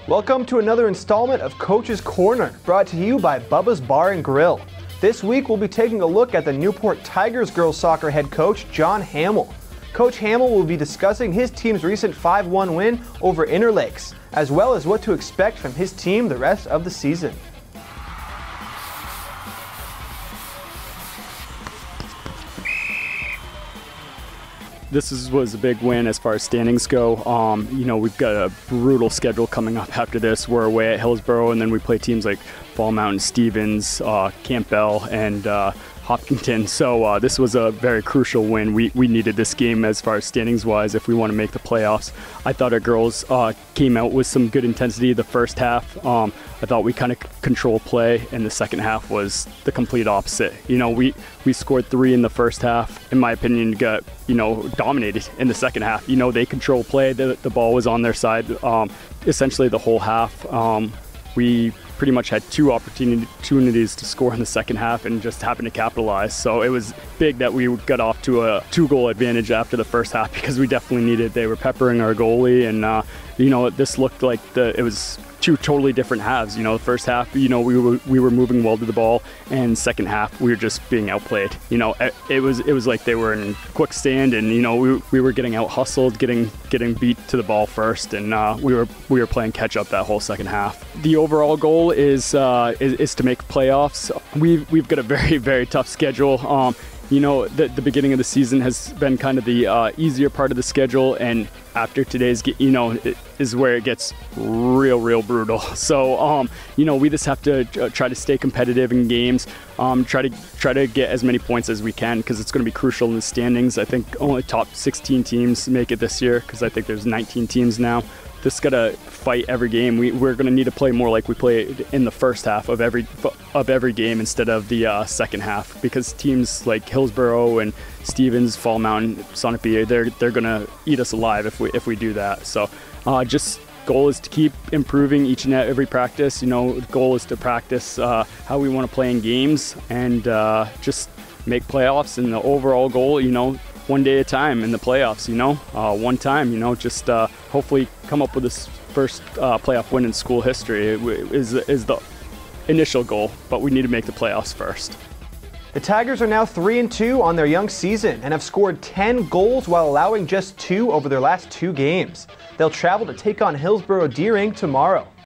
Welcome to another installment of Coach's Corner, brought to you by Bubba's Bar and Grill. This week we'll be taking a look at the Newport Tigers girls soccer head coach, John Hamel. Coach Hamel will be discussing his team's recent 5-1 win over Interlakes, as well as what to expect from his team the rest of the season. This was a big win as far as standings go. We've got a brutal schedule coming up after this. We're away at Hillsborough, and then we play teams like Fall Mountain, Stevens, Campbell, and Hopkinton. So this was a very crucial win. We needed this game as far as standings wise if we want to make the playoffs. I thought our girls came out with some good intensity the first half. I thought we kind of controlled play, and the second half was the complete opposite. We scored 3 in the first half. In my opinion, got dominated in the second half. They controlled play. The ball was on their side essentially the whole half. We pretty much had 2 opportunities to score in the second half and just happened to capitalize. So it was big that we got off to a 2-goal advantage after the first half because we definitely needed. They were peppering our goalie, and this looked like it was 2 totally different halves. The first half, we were moving well to the ball, and second half we were just being outplayed. It was like they were in quickstand, and we were getting out hustled, getting beat to the ball first, and we were playing catch up that whole second half. The overall goal is to make playoffs. We've got a very, very tough schedule. The beginning of the season has been kind of the easier part of the schedule, and after today's, is where it gets real brutal. So, we just have to try to stay competitive in games, try to get as many points as we can, because it's going to be crucial in the standings. I think only top 16 teams make it this year, because I think there's 19 teams now. Just gotta fight every game. We're gonna need to play more like we played in the first half of every game instead of the second half, because teams like Hillsborough and Stevens, Fall Mountain, Sonic B, they're gonna eat us alive if we do that. So just goal is to keep improving each and every practice. The goal is to practice how we want to play in games, and just make playoffs. And the overall goal, one day at a time in the playoffs, one time, just hopefully come up with this first playoff win in school history is the initial goal, but we need to make the playoffs first. The Tigers are now 3-2 on their young season and have scored 10 goals while allowing just 2 over their last 2 games. They'll travel to take on Hillsborough Deering tomorrow.